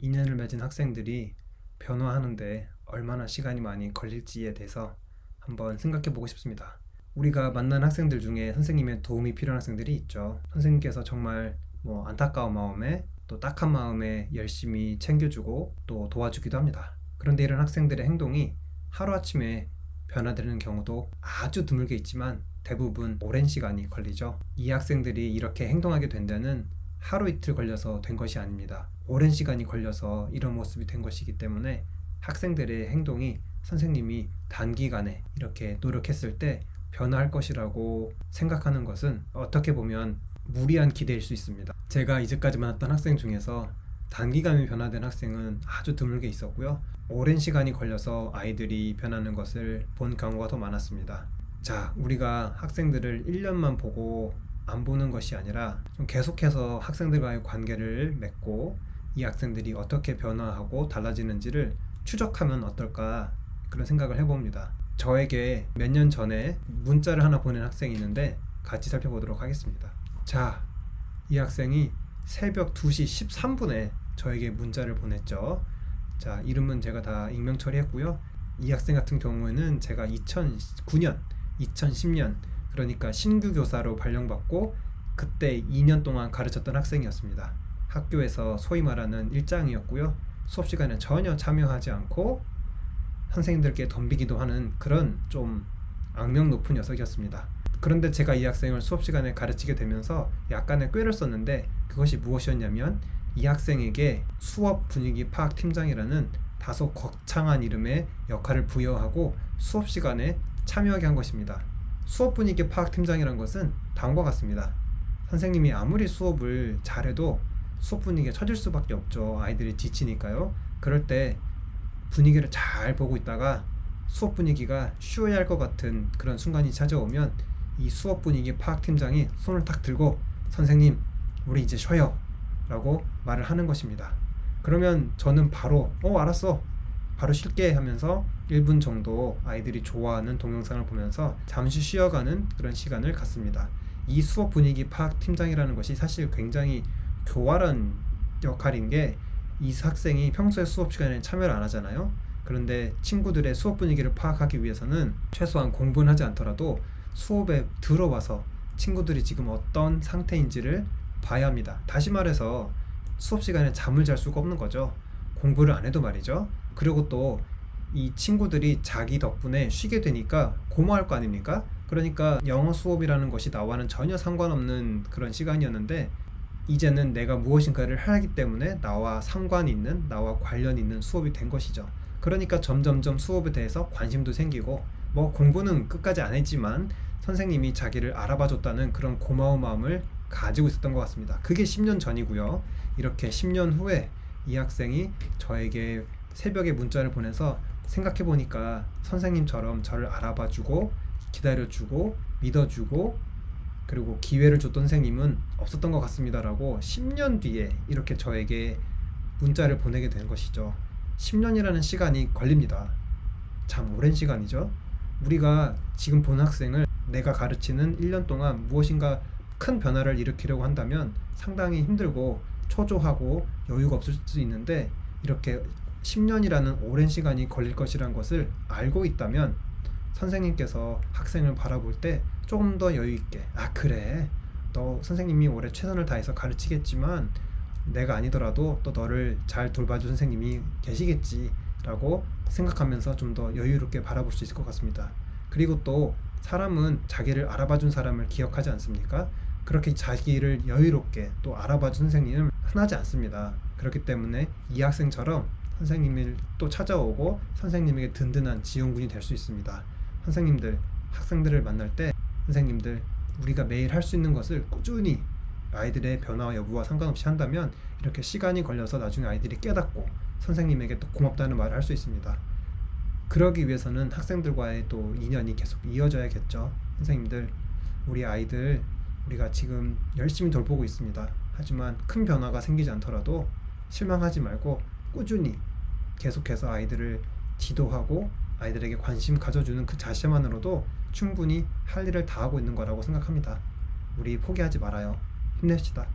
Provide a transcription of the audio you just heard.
인연을 맺은 학생들이 변화하는데 얼마나 시간이 많이 걸릴지에 대해서 한번 생각해 보고 싶습니다. 우리가 만난 학생들 중에 선생님의 도움이 필요한 학생들이 있죠. 선생님께서 정말 안타까운 마음에 또 딱한 마음에 열심히 챙겨주고 또 도와주기도 합니다. 그런데 이런 학생들의 행동이 하루아침에 변화되는 경우도 아주 드물게 있지만 대부분 오랜 시간이 걸리죠. 이 학생들이 이렇게 행동하게 된 데는 하루 이틀 걸려서 된 것이 아닙니다. 오랜 시간이 걸려서 이런 모습이 된 것이기 때문에 학생들의 행동이 선생님이 단기간에 이렇게 노력했을 때 변화할 것이라고 생각하는 것은 어떻게 보면 무리한 기대일 수 있습니다. 제가 이제까지 만났던 학생 중에서 단기간에 변화된 학생은 아주 드물게 있었고요. 오랜 시간이 걸려서 아이들이 변하는 것을 본 경우가 더 많았습니다. 자, 우리가 학생들을 1년만 보고 안 보는 것이 아니라 좀 계속해서 학생들과의 관계를 맺고 이 학생들이 어떻게 변화하고 달라지는지를 추적하면 어떨까 그런 생각을 해봅니다. 저에게 몇 년 전에 문자를 하나 보낸 학생이 있는데 같이 살펴보도록 하겠습니다. 자, 이 학생이 새벽 2시 13분에 저에게 문자를 보냈죠. 자, 이름은 제가 다 익명 처리했고요. 이 학생 같은 경우에는 제가 2009년, 2010년 그러니까 신규 교사로 발령받고 그때 2년 동안 가르쳤던 학생이었습니다. 학교에서 소위 말하는 일장이었고요. 수업 시간에 전혀 참여하지 않고 선생님들께 덤비기도 하는 그런 좀 악명 높은 녀석이었습니다. 그런데 제가 이 학생을 수업 시간에 가르치게 되면서 약간의 꾀를 썼는데 그것이 무엇이었냐면 이 학생에게 수업 분위기 파악 팀장이라는 다소 거창한 이름의 역할을 부여하고 수업 시간에 참여하게 한 것입니다. 수업 분위기 파악 팀장이란 것은 다음과 같습니다. 선생님이 아무리 수업을 잘해도 수업 분위기가 처질 수밖에 없죠. 아이들이 지치니까요. 그럴 때 분위기를 잘 보고 있다가 수업 분위기가 쉬어야 할 것 같은 그런 순간이 찾아오면 이 수업 분위기 파악 팀장이 손을 탁 들고 선생님, 우리 이제 쉬어요 라고 말을 하는 것입니다. 그러면 저는 바로 알았어, 바로 쉴게 하면서 1분 정도 아이들이 좋아하는 동영상을 보면서 잠시 쉬어가는 그런 시간을 갖습니다. 이 수업 분위기 파악 팀장이라는 것이 사실 굉장히 교활한 역할인 게 이 학생이 평소에 수업 시간에 참여를 안 하잖아요. 그런데 친구들의 수업 분위기를 파악하기 위해서는 최소한 공부는 하지 않더라도 수업에 들어와서 친구들이 지금 어떤 상태인지를 봐야 합니다. 다시 말해서 수업 시간에 잠을 잘 수가 없는 거죠. 공부를 안 해도 말이죠. 그리고 또 이 친구들이 자기 덕분에 쉬게 되니까 고마워할 거 아닙니까? 그러니까 영어 수업이라는 것이 나와는 전혀 상관없는 그런 시간이었는데 이제는 내가 무엇인가를 하기 때문에 나와 상관 있는, 나와 관련 있는 수업이 된 것이죠. 그러니까 점점점 수업에 대해서 관심도 생기고 공부는 끝까지 안 했지만 선생님이 자기를 알아봐 줬다는 그런 고마운 마음을 가지고 있었던 것 같습니다. 그게 10년 전이고요. 이렇게 10년 후에 이 학생이 저에게 새벽에 문자를 보내서 생각해보니까 선생님처럼 저를 알아봐주고 기다려주고 믿어주고 그리고 기회를 줬던 선생님은 없었던 것 같습니다 라고 10년 뒤에 이렇게 저에게 문자를 보내게 된 것이죠. 10년이라는 시간이 걸립니다. 참 오랜 시간이죠. 우리가 지금 본 학생을 내가 가르치는 1년 동안 무엇인가 큰 변화를 일으키려고 한다면 상당히 힘들고 초조하고 여유가 없을 수 있는데 이렇게 10년이라는 오랜 시간이 걸릴 것이란 것을 알고 있다면 선생님께서 학생을 바라볼 때 조금 더 여유 있게 그래, 너 선생님이 올해 최선을 다해서 가르치겠지만 내가 아니더라도 또 너를 잘 돌봐줄 선생님이 계시겠지 라고 생각하면서 좀 더 여유롭게 바라볼 수 있을 것 같습니다. 그리고 또 사람은 자기를 알아봐준 사람을 기억하지 않습니까? 그렇게 자기를 여유롭게 또 알아봐준 선생님은 흔하지 않습니다. 그렇기 때문에 이 학생처럼 선생님을 또 찾아오고 선생님에게 든든한 지원군이 될 수 있습니다. 선생님들, 학생들을 만날 때 선생님들, 우리가 매일 할 수 있는 것을 꾸준히 아이들의 변화 여부와 상관없이 한다면 이렇게 시간이 걸려서 나중에 아이들이 깨닫고 선생님에게 또 고맙다는 말을 할 수 있습니다. 그러기 위해서는 학생들과의 또 인연이 계속 이어져야겠죠. 선생님들, 우리 아이들 우리가 지금 열심히 돌보고 있습니다. 하지만 큰 변화가 생기지 않더라도 실망하지 말고 꾸준히 계속해서 아이들을 지도하고 아이들에게 관심 가져주는 그 자체만으로도 충분히 할 일을 다 하고 있는 거라고 생각합니다. 우리 포기하지 말아요. 힘냅시다.